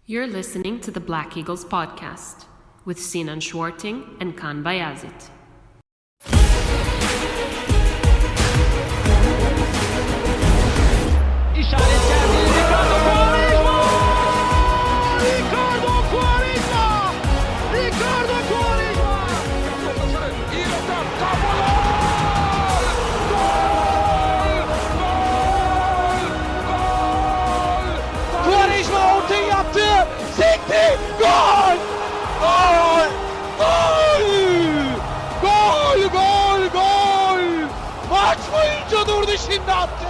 You're listening to the Black Eagles podcast with Sinan Schwarting and Kan Bayazit. Gol! Gol! Gol! Gol! Gol! Maç boyunca durdu, şimdi attı.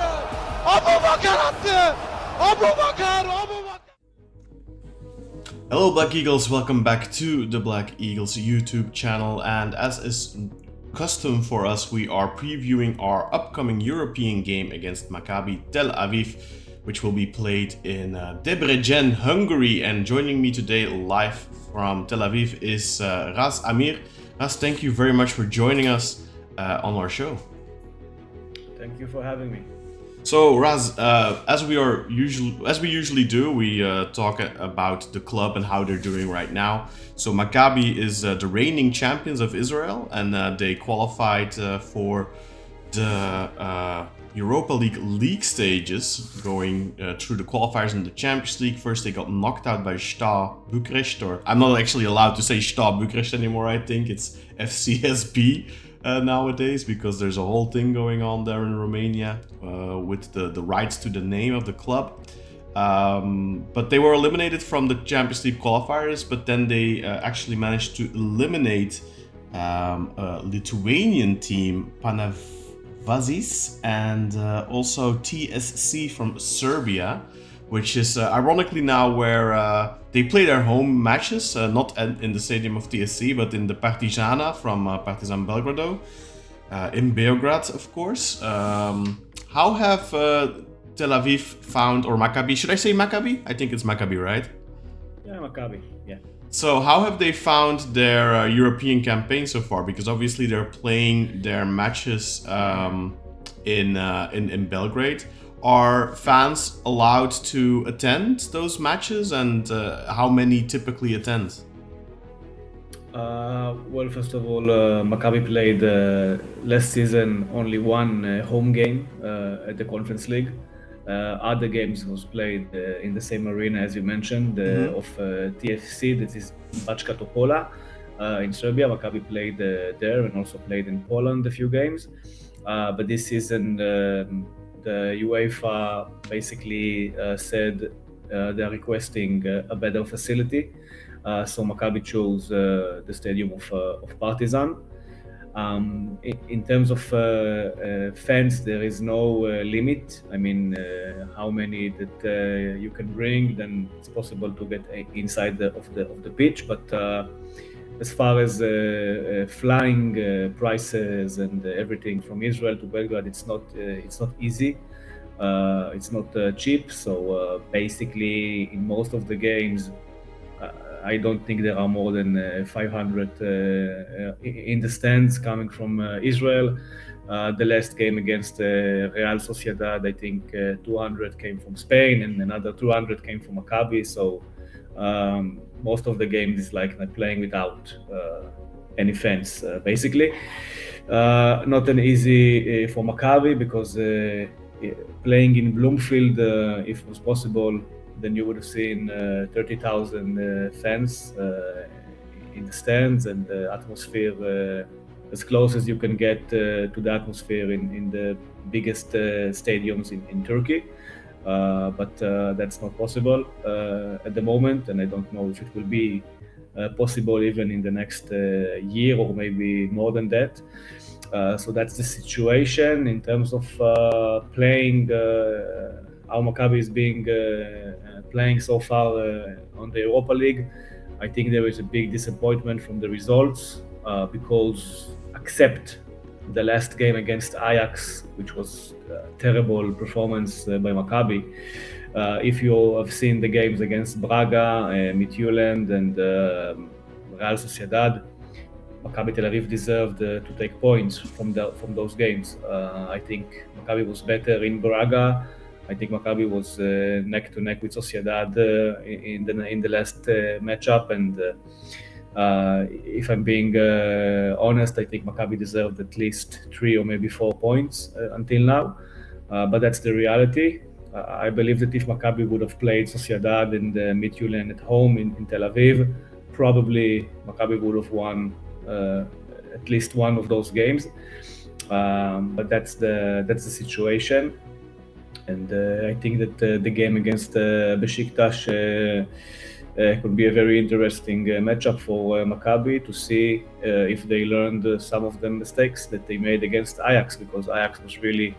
Abu Bakar attı. Abu Bakar. Hello Black Eagles, welcome back to the Black Eagles YouTube channel, and as is custom for us, we are previewing our upcoming European game against Maccabi Tel-Aviv, which will be played in Debrecen, Hungary. And joining me today live from Tel Aviv is Raz Amir. Raz, thank you very much for joining us on our show. Thank you for having me. So Raz, as we usually do, we talk about the club and how they're doing right now. So Maccabi is the reigning champions of Israel, and they qualified for the Europa League stages, going through the qualifiers in the Champions League. First they got knocked out by Steaua Bucharest, or I'm not actually allowed to say Steaua Bucharest anymore, I think it's FCSB nowadays, because there's a whole thing going on there in Romania with the rights to the name of the club. But they were eliminated from the Champions League qualifiers, but then they actually managed to eliminate a Lithuanian team, Panevazis, and also TSC from Serbia, which is ironically now where they play their home matches, not in the stadium of TSC, but in the Partizana from Partizan Belgrado, in Beograd, of course. How have Tel Aviv found, or Maccabi, should I say Maccabi? I think it's Maccabi, right? Yeah, Maccabi, yeah. So how have they found their European campaign so far? Because obviously they're playing their matches in Belgrade. Are fans allowed to attend those matches, and how many typically attend? Well, first of all, Maccabi played last season only one home game at the Conference League. Other games was played in the same arena as you mentioned, of TFC, that is Bachka Topola in Serbia. Maccabi played there and also played in Poland a few games. But this season, the UEFA basically said they're requesting a better facility. So Maccabi chose the stadium of Partizan. In terms of fans, there is no limit. I mean, how many that you can bring, then it's possible to get inside of the pitch. But as far as flying prices and everything from Israel to Belgrade, it's not easy. It's not cheap. So basically, in most of the games, I don't think there are more than 500 in the stands coming from Israel. The last game against Real Sociedad, I think 200 came from Spain and another 200 came from Maccabi. So most of the games is like playing without any fans, basically. Not an easy for Maccabi, because playing in Bloomfield, if it was possible, then you would have seen 30,000 fans in the stands, and the atmosphere as close as you can get to the atmosphere in the biggest stadiums in Turkey. But that's not possible at the moment, and I don't know if it will be possible even in the next year or maybe more than that. So that's the situation in terms of playing. How Maccabi is being playing so far on the Europa League. I think there is a big disappointment from the results, because except the last game against Ajax, which was a terrible performance by Maccabi. If you have seen the games against Braga, Midtjylland, and Real Sociedad, Maccabi Tel Aviv deserved to take points from those games. I think Maccabi was better in Braga. I think Maccabi was neck to neck with Sociedad in the last matchup, and if I'm being honest, I think Maccabi deserved at least 3 or maybe 4 points until now. But that's the reality. I believe that if Maccabi would have played Sociedad and Midtjylland at home in Tel Aviv, probably Maccabi would have won at least one of those games. But that's the situation. And I think that the game against Beşiktaş could be a very interesting matchup for Maccabi to see if they learned some of the mistakes that they made against Ajax, because Ajax was really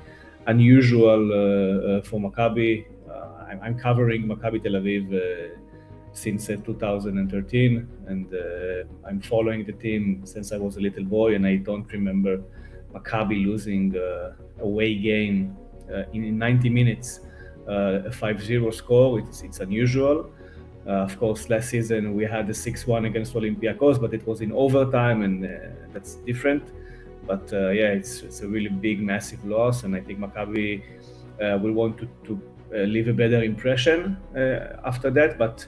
unusual for Maccabi. I'm covering Maccabi Tel Aviv since 2013, and I'm following the team since I was a little boy, and I don't remember Maccabi losing away game in 90 minutes, a 5-0 score. It's unusual. Of course, last season we had a 6-1 against Olympiacos, but it was in overtime, and that's different. But yeah, it's a really big, massive loss, and I think Maccabi will want to leave a better impression after that. But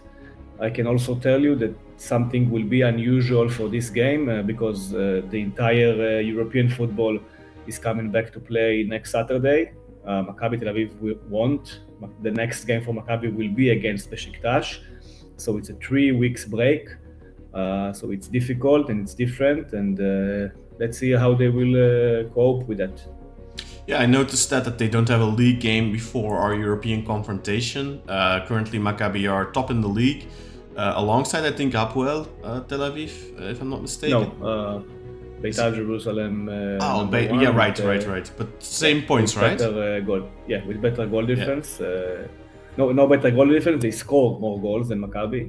I can also tell you that something will be unusual for this game because the entire European football is coming back to play next Saturday. Maccabi Tel Aviv won't. The next game for Maccabi will be against Beşiktaş. So it's a 3 weeks break. So it's difficult and it's different, and let's see how they will cope with that. Yeah, I noticed that they don't have a league game before our European confrontation. Currently, Maccabi are top in the league, alongside, I think, UEL Tel Aviv, if I'm not mistaken. No, Beitar Jerusalem. Yeah, right. But same points, right? Better goal. Yeah, with better goal difference. Yeah. No better goal difference. They score more goals than Maccabi.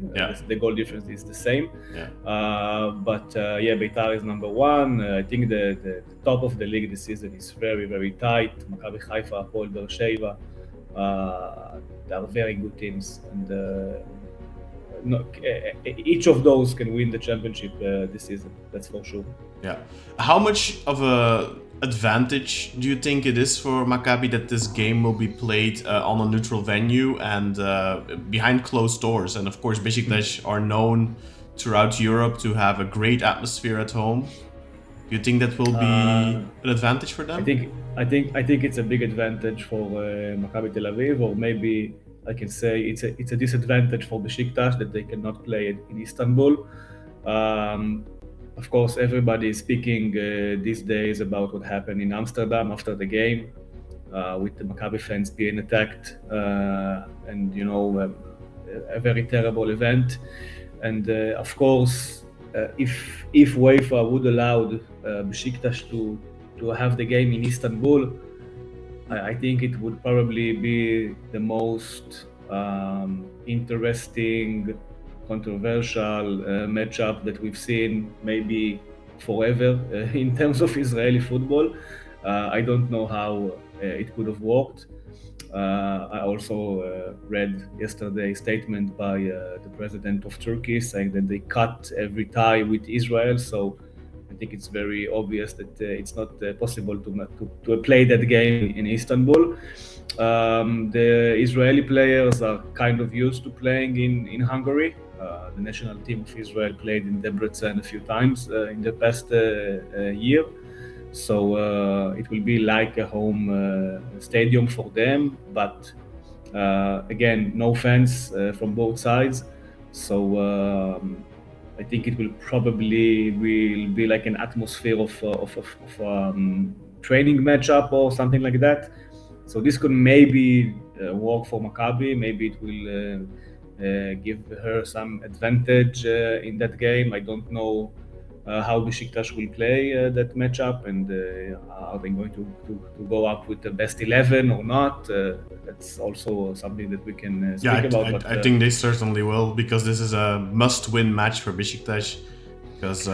The goal difference is the same. Yeah. But Beitar is number 1. I think the top of the league this season is very, very tight. Maccabi Haifa, Hapoel Be'er Sheva, they are very good teams, and each of those can win the championship this season. That's for sure. Yeah. How much of a advantage do you think it is for Maccabi that this game will be played on a neutral venue and behind closed doors? And of course, Beşiktaş are known throughout Europe to have a great atmosphere at home. Do you think that will be an advantage for them? I think it's a big advantage for Maccabi Tel Aviv, or maybe I can say it's a disadvantage for Beşiktaş that they cannot play it in Istanbul. Of course, everybody is speaking these days about what happened in Amsterdam after the game, with the Maccabi fans being attacked, and a very terrible event. And of course, if UEFA would allow Beşiktaş to have the game in Istanbul, I think it would probably be the most interesting, controversial matchup that we've seen maybe forever in terms of Israeli football. I don't know how it could have worked. I also read yesterday a statement by the president of Turkey saying that they cut every tie with Israel. So I think it's very obvious that it's not possible to play that game in Istanbul. The Israeli players are kind of used to playing in Hungary. The national team of Israel played in Debrecen a few times in the past year. So it will be like a home stadium for them. But again, no fans from both sides. So I think it will probably be like an atmosphere of training matchup or something like that. So this could maybe work for Maccabi. Maybe it will give her some advantage in that game. I don't know how Beşiktaş will play that matchup, and are they going to go up with the best 11 or not? That's also something that we can speak about. I think they certainly will, because this is a must-win match for Beşiktaş. Because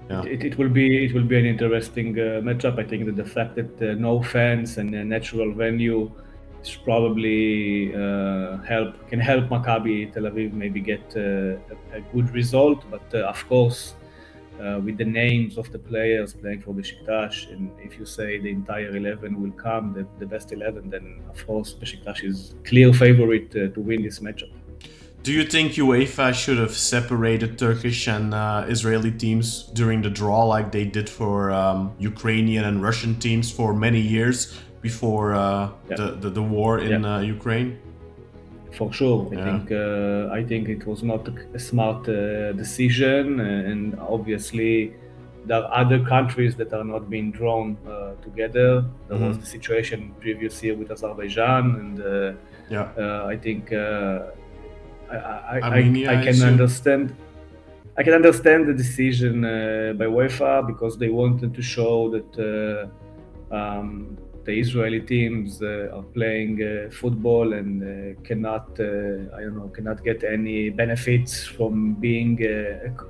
it will be an interesting matchup. I think that the fact that no fans and a natural venue is probably can help Maccabi Tel Aviv maybe get a good result. But of course, with the names of the players playing for Beşiktaş, and if you say the entire 11 will come, the best 11, then of course Beşiktaş is clear favorite to win this matchup. Do you think UEFA should have separated Turkish and Israeli teams during the draw like they did for Ukrainian and Russian teams for many years before the war in Ukraine? For sure, I think it was not a smart decision, and obviously there are other countries that are not being drawn together. There was the situation previous year with Azerbaijan, and I think I can understand. I can understand the decision by UEFA because they wanted to show that the Israeli teams are playing football and cannot get any benefits from being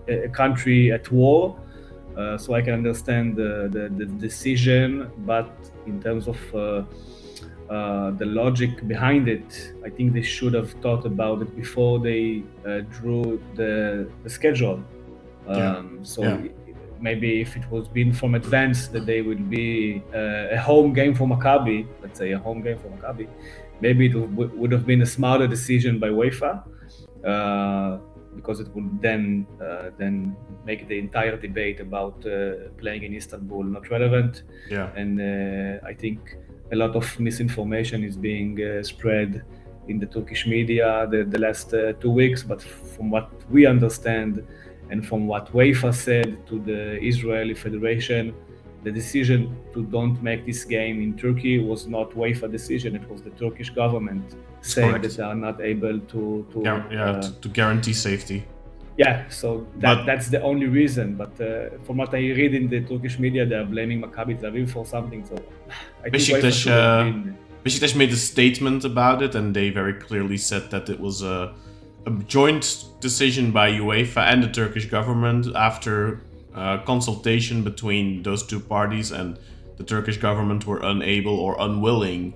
a country at war. So I can understand the decision, but in terms of the logic behind it, I think they should have thought about it before they drew the schedule. Maybe if it was been from advance that they would be a home game for Maccabi, let's say a home game for Maccabi, maybe it would have been a smarter decision by UEFA, because it would then make the entire debate about playing in Istanbul not relevant. And I think a lot of misinformation is being spread in the Turkish media the last 2 weeks, but from what we understand and from what UEFA said to the Israeli Federation, the decision to don't make this game in Turkey was not UEFA decision. It was the Turkish government saying that they are not able to guarantee safety. Yeah, so that's the only reason. But from what I read in the Turkish media, they are blaming Maccabi Tel-Aviv for something. So I think Beşiktaş made a statement about it, and they very clearly said that it was a joint decision by UEFA and the Turkish government after consultation between those two parties, and the Turkish government were unable or unwilling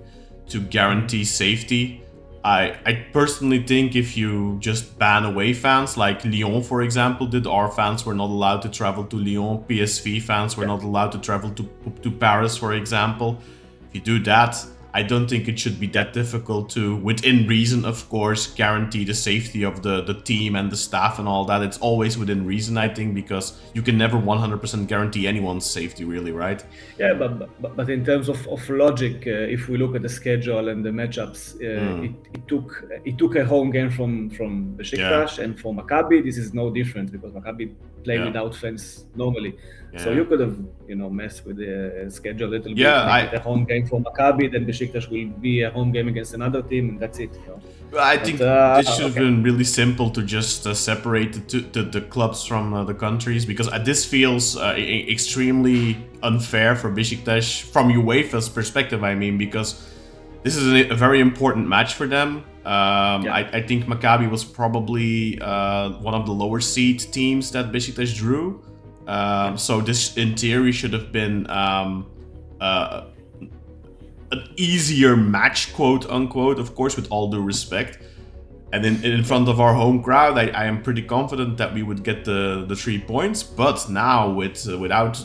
to guarantee safety. I personally think if you just ban away fans, like Lyon, for example, did, our fans were not allowed to travel to Lyon, PSV fans were not allowed to travel to Paris, for example. If you do that, I don't think it should be that difficult to, within reason, of course, guarantee the safety of the team and the staff and all that. It's always within reason, I think, because you can never 100% guarantee anyone's safety, really, right? Yeah, but in terms of logic, if we look at the schedule and the matchups, it took a home game from Beşiktaş, and for Maccabi, this is no different because Maccabi play without fans normally. So you could have, messed with the schedule a little bit. Make it a home game for Maccabi, then Beşiktaş will be a home game against another team, and that's it. I think this should have been really simple to just separate the clubs from the countries, because this feels extremely unfair for Beşiktaş from UEFA's perspective. I mean, because this is a very important match for them. I think Maccabi was probably one of the lower seed teams that Beşiktaş drew. So this, in theory, should have been an easier match, quote unquote, of course, with all due respect. And in front of our home crowd, I am pretty confident that we would get the 3 points. But now without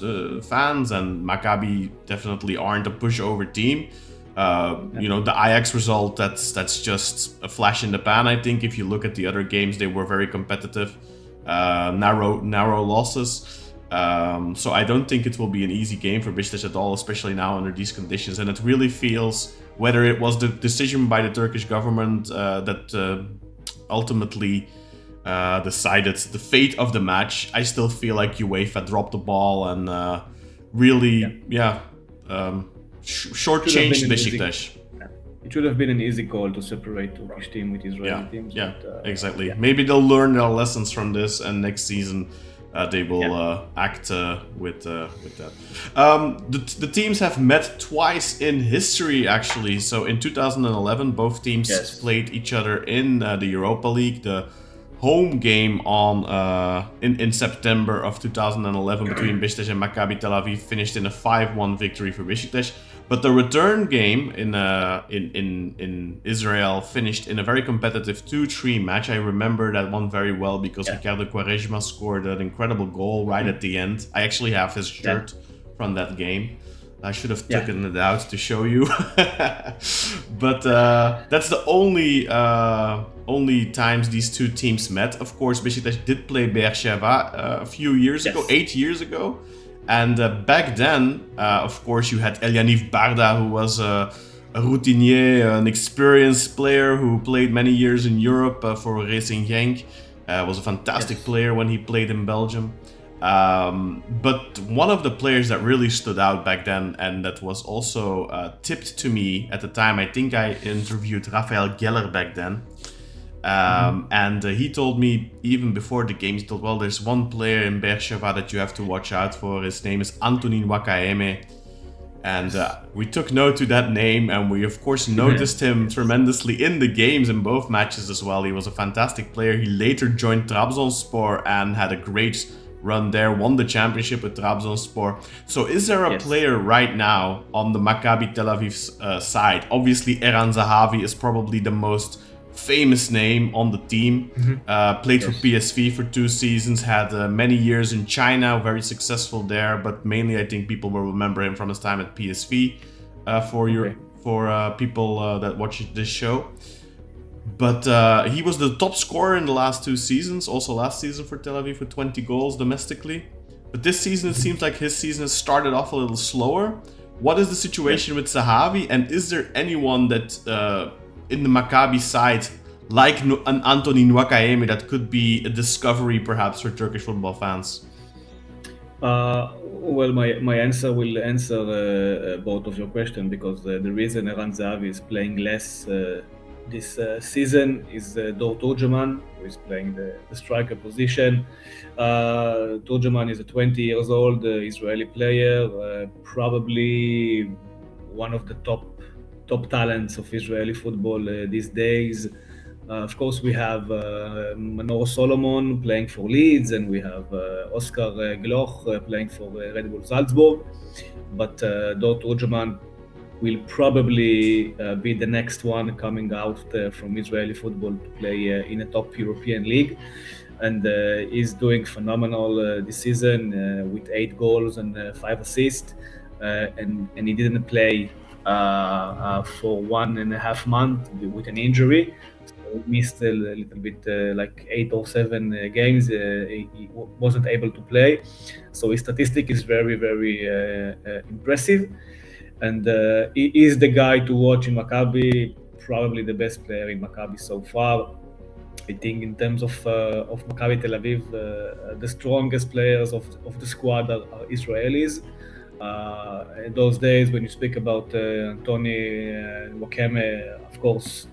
fans, and Maccabi definitely aren't a pushover team. The Ajax result, that's just a flash in the pan. I think if you look at the other games, they were very competitive, narrow losses. So I don't think it will be an easy game for Beşiktaş at all, especially now under these conditions. And it really feels, whether it was the decision by the Turkish government that ultimately decided the fate of the match, I still feel like UEFA dropped the ball and shortchanged Beşiktaş. It should have been an easy call to separate Turkish team with Israeli teams. Exactly. Yeah. Maybe they'll learn their lessons from this, and next season they will act with that. The teams have met twice in history, actually. So in 2011, both teams played each other in the Europa League. The home game in September of 2011 between Beşiktaş and Maccabi Tel-Aviv finished in a 5-1 victory for Beşiktaş. But the return game in Israel finished in a very competitive 2-3 match. I remember that one very well because Ricardo Quaresma scored an incredible goal right at the end. I actually have his shirt from that game. I should have taken it out to show you. But that's the only times these two teams met. Of course, Beşiktaş did play Beersheva a few years ago, 8 years ago. And back then, of course, you had Elyaniv Barda, who was a routinier, an experienced player who played many years in Europe for Racing Genk. Was a fantastic player when he played in Belgium. But one of the players that really stood out back then, and that was also tipped to me at the time, I think I interviewed Rafael Geller back then. And he told me, even before the game, he told, well, there's one player in Beersheva that you have to watch out for. His name is Antonin Wakaeme. And we took note to that name, and we, of course, noticed him tremendously in the games in both matches as well. He was a fantastic player. He later joined Trabzonspor and had a great run there, won the championship with Trabzonspor. So is there a player right now on the Maccabi Tel Aviv side? Obviously, Eran Zahavi is probably the most famous name on the team. Played for PSV for 2 seasons, had many years in China, very successful there, but mainly I think people will remember him from his time at PSV for people that watch this show. But he was the top scorer in the last 2 seasons, also last season for Tel Aviv with 20 goals domestically. But this season it seems like his season has started off a little slower. What is the situation with Zahavi, and is there anyone that in the Maccabi side, like an Antonin Wakaeme, that could be a discovery perhaps for Turkish football fans? Well, my answer will answer both of your questions, because the reason Eran Zahavi is playing less this season is Dor Turgeman, who is playing the striker position. Turgeman is a 20 years old Israeli player, probably one of the top talents of Israeli football these days. Of course, we have Manor Solomon playing for Leeds, and we have Oscar Gloch playing for Red Bull Salzburg. But Dor Turgeman will probably be the next one coming out from Israeli football to play in a top European league. And he's doing phenomenal this season with 8 goals and 5 assists. And he didn't play for 1.5 months with an injury. So he missed a little bit, like 8 or 7 games. He wasn't able to play. So his statistic is very, very impressive. And he is the guy to watch in Maccabi, probably the best player in Maccabi so far. I think in terms of Maccabi Tel Aviv, the strongest players of the squad are Israelis. In those days, when you speak about Antoni Wakaeme, of course,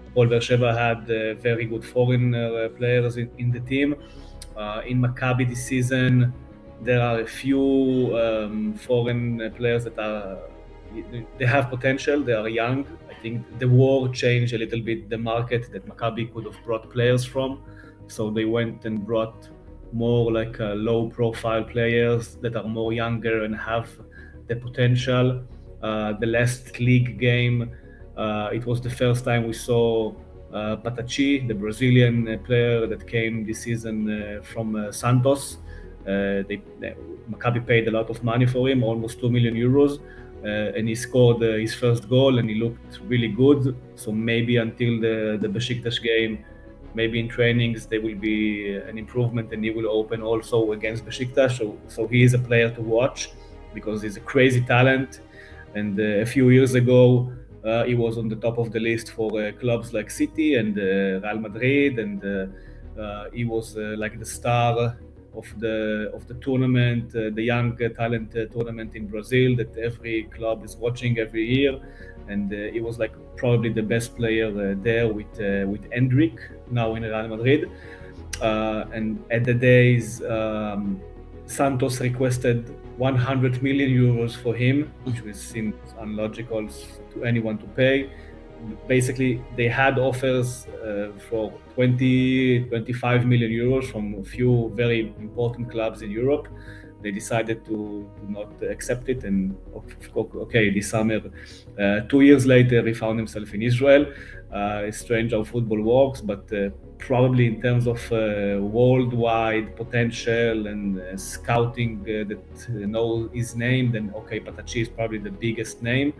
Apol Beersheva had very good foreign players in the team. In Maccabi this season, there are a few foreign players that they have potential. They are young. I think the war changed a little bit the market that Maccabi could have brought players from. So they went and brought more like low-profile players that are more younger and have the potential. The last league game, it was the first time we saw Patachi, the Brazilian player that came this season from Santos. Maccabi paid a lot of money for him, almost 2 million euros. And he scored his first goal, and he looked really good. So maybe until the Beşiktaş game, maybe in trainings there will be an improvement, and he will open also against Beşiktaş. So he is a player to watch because he's a crazy talent. And a few years ago, he was on the top of the list for clubs like City and Real Madrid, and he was like the star of the tournament, the young talent tournament in Brazil that every club is watching every year. And he was like probably the best player there with Endrick, now in Real Madrid. And at the days, Santos requested 100 million euros for him, which seemed unlogical to anyone to pay. Basically, they had offers for 20-25 million euros from a few very important clubs in Europe, they decided to not accept it. And okay, this summer, 2 years later, he found himself in Israel. It's strange how football works, but probably in terms of worldwide potential and scouting that know his name, then okay, Patachi is probably the biggest name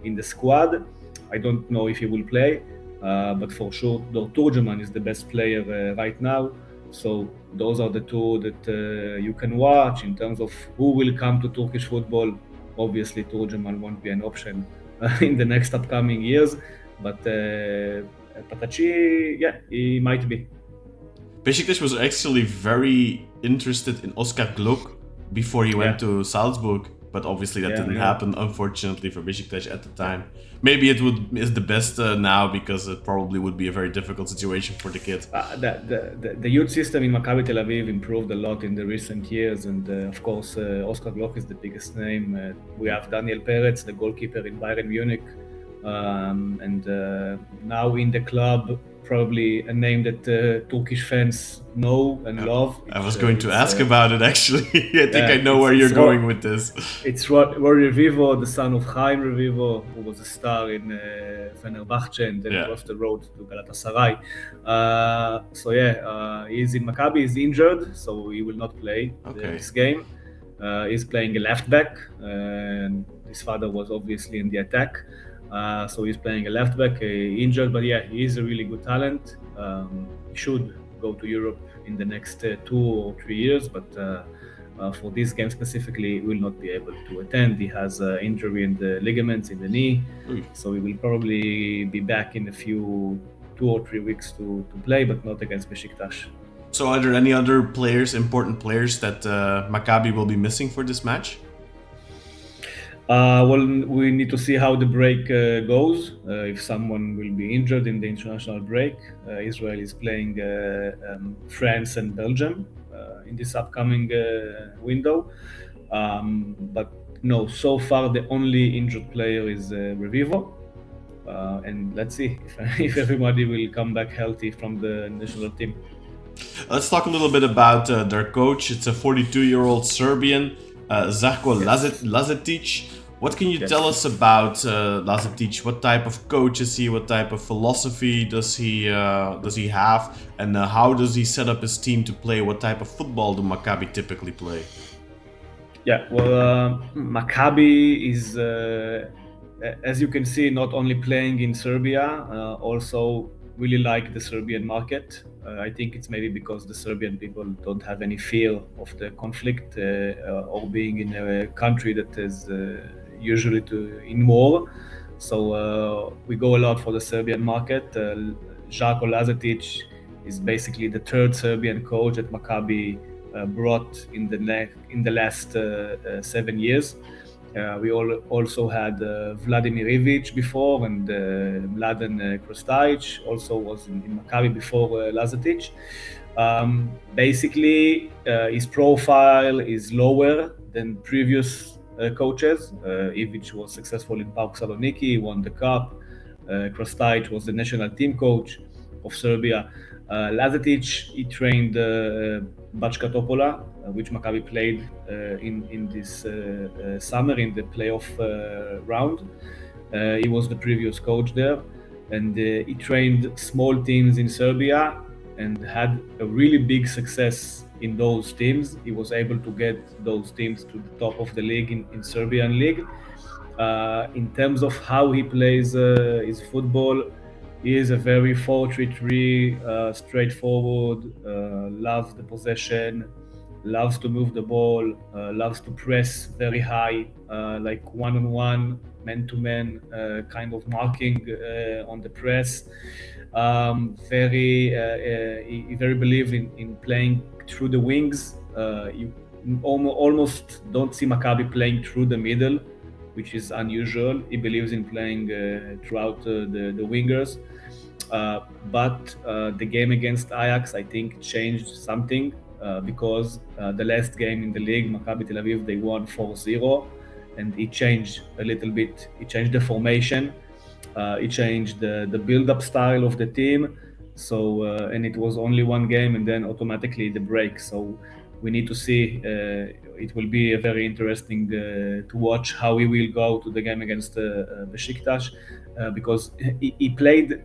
in the squad. I don't know if he will play, but for sure, Dor Turgeman is the best player right now. So those are the two that you can watch in terms of who will come to Turkish football. Obviously, Turgeman won't be an option in the next upcoming years, but Patachi, yeah, he might be. Beşiktaş was actually very interested in Oscar Glock before he went to Salzburg, but obviously that didn't happen, unfortunately, for Beşiktaş at the time. Maybe it is the best now, because it probably would be a very difficult situation for the kid. The youth system in Maccabi Tel Aviv improved a lot in the recent years, and of course Oscar Glock is the biggest name. We have Daniel Peretz, the goalkeeper in Bayern Munich, and now in the club, probably a name that Turkish fans know and love. I was going to ask about it, actually. I think I know where you're going with this. It's Rory Revivo, the son of Chaim Revivo, who was a star in Fenerbahce and then crossed the road to Galatasaray. He's in Maccabi, he's injured, so he will not play this game. He's playing a left back, and his father was obviously in the attack. So he's playing a left back, injured, but yeah, he is a really good talent. He should go to Europe in the next 2 or 3 years, but for this game specifically, he will not be able to attend. He has injury in the ligaments in the knee, so he will probably be back in a few 2 or 3 weeks to play, but not against Beşiktaş. So are there any other players, important players, that Maccabi will be missing for this match? Well, we need to see how the break goes. If someone will be injured in the international break, Israel is playing France and Belgium in this upcoming window. But no, so far the only injured player is Revivo. And let's see if everybody will come back healthy from the national team. Let's talk a little bit about their coach. It's a 42-year-old Serbian, Žarko Lazetic. What can you tell us about Lazetic? What type of coach is he? What type of philosophy does he have? And how does he set up his team to play? What type of football do Maccabi typically play? Yeah, well, Maccabi is, as you can see, not only playing in Serbia, also really like the Serbian market. I think it's maybe because the Serbian people don't have any fear of the conflict or being in a country that is usually in war. So we go a lot for the Serbian market. Žarko Lazetic is basically the third Serbian coach that Maccabi brought in the last 7 years. We also had Vladimir Ivic before, and Mladen Krstajic also was in Maccabi before Lazetic. Basically, his profile is lower than previous coaches. Ivic was successful in PAOK Saloniki, he won the cup. Krstajic was the national team coach of Serbia. Lazetic, he trained Bačka Topola, which Maccabi played in this summer in the playoff round. He was the previous coach there, and he trained small teams in Serbia and had a really big success in those teams. He was able to get those teams to the top of the league in Serbian league. In terms of how he plays his football, he is a very 4-3-3, straightforward, loves the possession, loves to move the ball, loves to press very high, like one-on-one, man-to-man kind of marking on the press. He very believes in playing through the wings. You almost don't see Maccabi playing through the middle, which is unusual. He believes in playing throughout the wingers. But the game against Ajax, I think, changed something because the last game in the league, Maccabi Tel Aviv, they won 4-0, and it changed a little bit. It changed the formation. It changed the build-up style of the team. So and it was only one game, and then automatically the break. So we need to see. It will be a very interesting to watch how he will go to the game against Beşiktaş, because he played.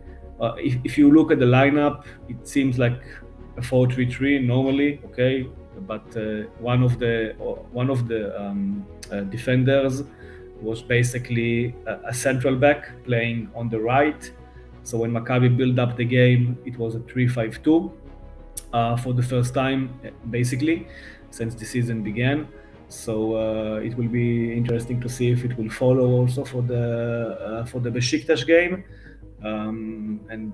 If you look at the lineup, it seems like a 4-3-3 normally, okay, but one of the defenders was basically a central back playing on the right. So when Maccabi built up the game, it was a 3-5-2 for the first time, basically, since the season began. So it will be interesting to see if it will follow also for the Beşiktaş game. And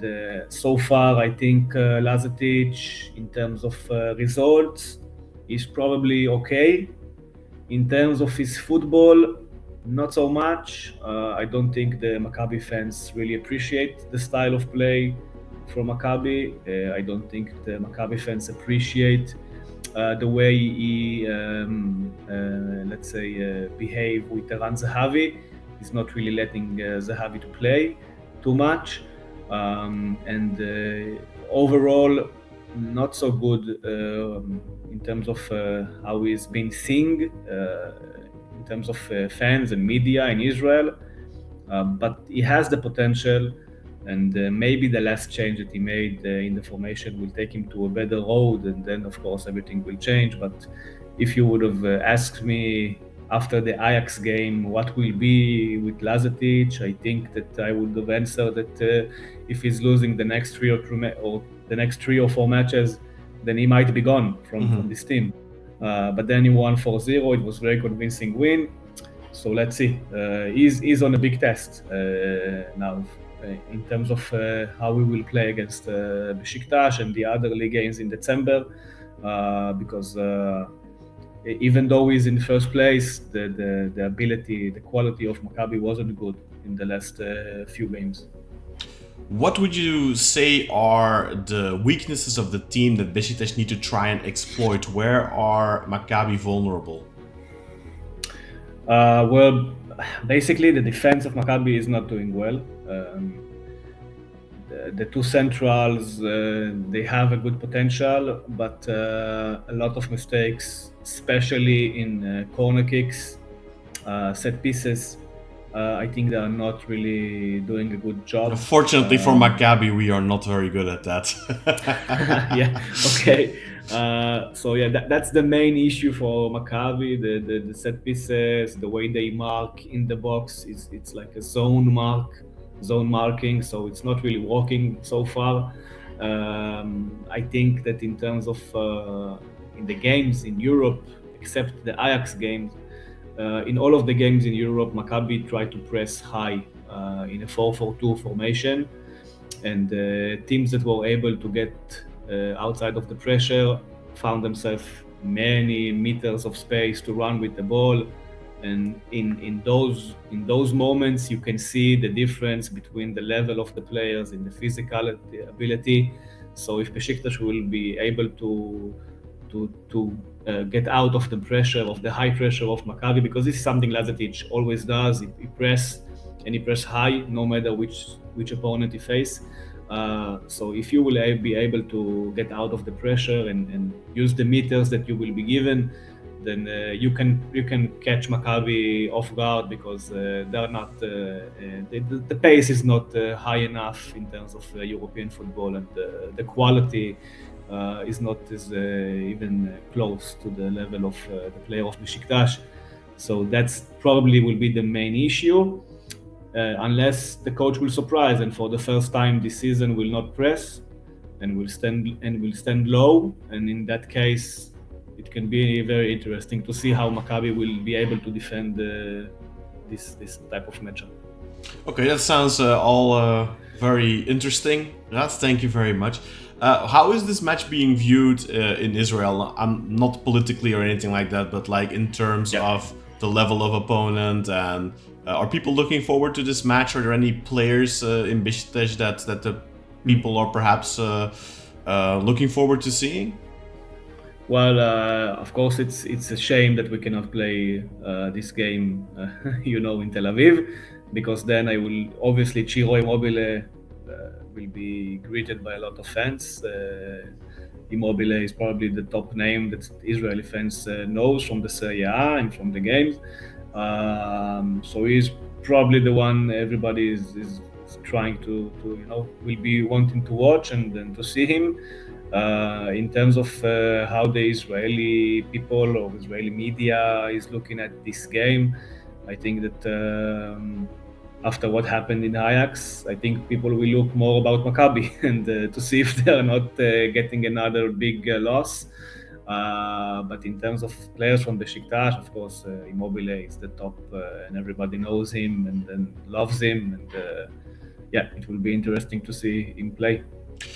so far, I think Lazetic, in terms of results, is probably okay. In terms of his football, not so much. I don't think the Maccabi fans really appreciate the style of play from Maccabi. I don't think the Maccabi fans appreciate the way he, let's say, behave with Ran Zahavi. He's not really letting Zahavi to play too much, and overall not so good in terms of how he's been seen in terms of fans and media in Israel, but he has the potential, and maybe the last change that he made in the formation will take him to a better road, and then of course everything will change. But if you would have asked me after the Ajax game what will be with Lazetic, I think that I would have answered that if he's losing the next three or four matches, then he might be gone from this team. But then he won 4-0. It was a very convincing win. So let's see. He's on a big test now in terms of how we will play against Beşiktaş and the other league games in December, because even though he's in first place, the quality of Maccabi wasn't good in the last few games. What would you say are the weaknesses of the team that Beşiktaş need to try and exploit? Where are Maccabi vulnerable? Well, basically the defense of Maccabi is not doing well. The two centrals, they have a good potential, but a lot of mistakes, especially in corner kicks, set pieces. I think they are not really doing a good job. Fortunately for Maccabi, we are not very good at that. Yeah, okay. So yeah, that's the main issue for Maccabi. The set pieces, the way they mark in the box, it's like a zone marking, so it's not really working so far. I think that in terms of in the games in Europe, except the Ajax games, in all of the games in Europe, Maccabi tried to press high in a 4-4-2 formation, and teams that were able to get outside of the pressure found themselves many meters of space to run with the ball. And in those moments, you can see the difference between the level of the players and the physical ability. So if Beşiktaş will be able to get out of the pressure, of the high pressure of Maccabi, because this is something Lazetic always does. He press high, no matter which opponent he face. So if you will be able to get out of the pressure and use the meters that you will be given, then you can catch Maccabi off guard, because they're not the pace is not high enough in terms of European football, and the quality is not even close to the level of the player of Beşiktaş. So that's probably will be the main issue, unless the coach will surprise and for the first time this season will not press and will stand low, and in that case it can be very interesting to see how Maccabi will be able to defend this type of matchup. Okay, that sounds all very interesting. Raz, thank you very much. How is this match being viewed in Israel? I'm not politically or anything like that, but like in terms of the level of opponent, and are people looking forward to this match? Are there any players in Beşiktaş that the people are perhaps looking forward to seeing? Well, of course, it's a shame that we cannot play this game, in Tel Aviv, because then I will obviously Ciro Immobile will be greeted by a lot of fans, Immobile is probably the top name that Israeli fans knows from the Serie A and from the games. So he's probably the one everybody is trying to will be wanting to watch and to see him. In terms of how the Israeli people or Israeli media is looking at this game, I think that after what happened in Ajax, I think people will look more about Maccabi and to see if they are not getting another big loss. But in terms of players from Beşiktaş, of course, Immobile is the top, and everybody knows him and loves him. And yeah, it will be interesting to see him play.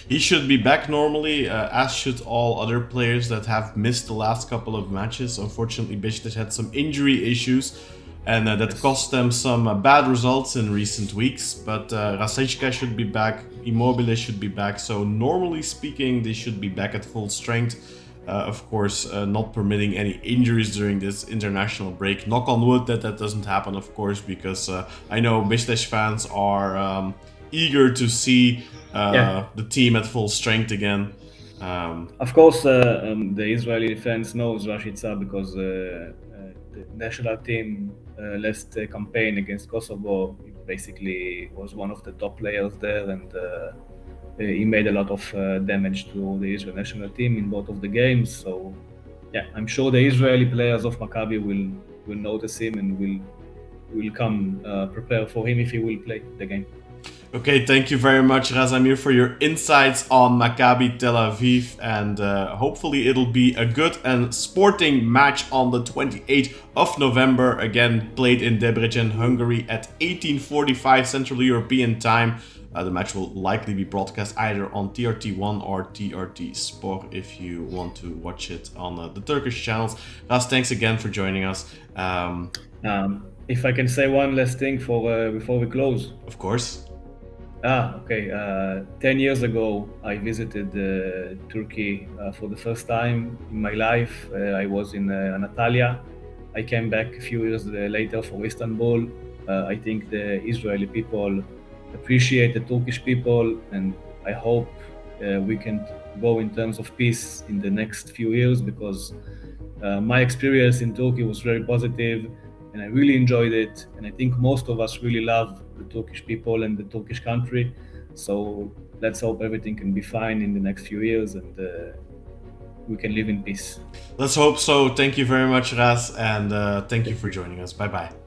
He should be back normally, as should all other players that have missed the last couple of matches. Unfortunately, Beşiktaş had some injury issues, and that cost them some bad results in recent weeks. But Rashica should be back, Immobile should be back, so normally speaking, they should be back at full strength. Of course, not permitting any injuries during this international break. Knock on wood that doesn't happen, of course, because I know Beşiktaş fans are eager to see the team at full strength again. Of course, the Israeli fans knows Rashica because the national team last campaign against Kosovo basically was one of the top players there, and he made a lot of damage to the Israel national team in both of the games. So yeah, I'm sure the Israeli players of Maccabi will notice him and will come prepare for him if he will play the game. Okay, thank you very much, Raz Amir, for your insights on Maccabi Tel Aviv, and hopefully it'll be a good and sporting match on the 28th of November, again played in Debrecen, Hungary at 18:45 Central European Time. The match will likely be broadcast either on TRT1 or TRT Sport if you want to watch it on the Turkish channels. Raz, thanks again for joining us. If I can say one last thing before we close. Of course. Okay. 10 years ago, I visited Turkey for the first time in my life. I was in Antalya. I came back a few years later for Istanbul. I think the Israeli people appreciate the Turkish people, and I hope we can go in terms of peace in the next few years, because my experience in Turkey was very positive and I really enjoyed it, and I think most of us really love the Turkish people and the Turkish country. So let's hope everything can be fine in the next few years and we can live in peace. Let's hope so. Thank you very much, Raz, and thank you for joining us. Bye-bye.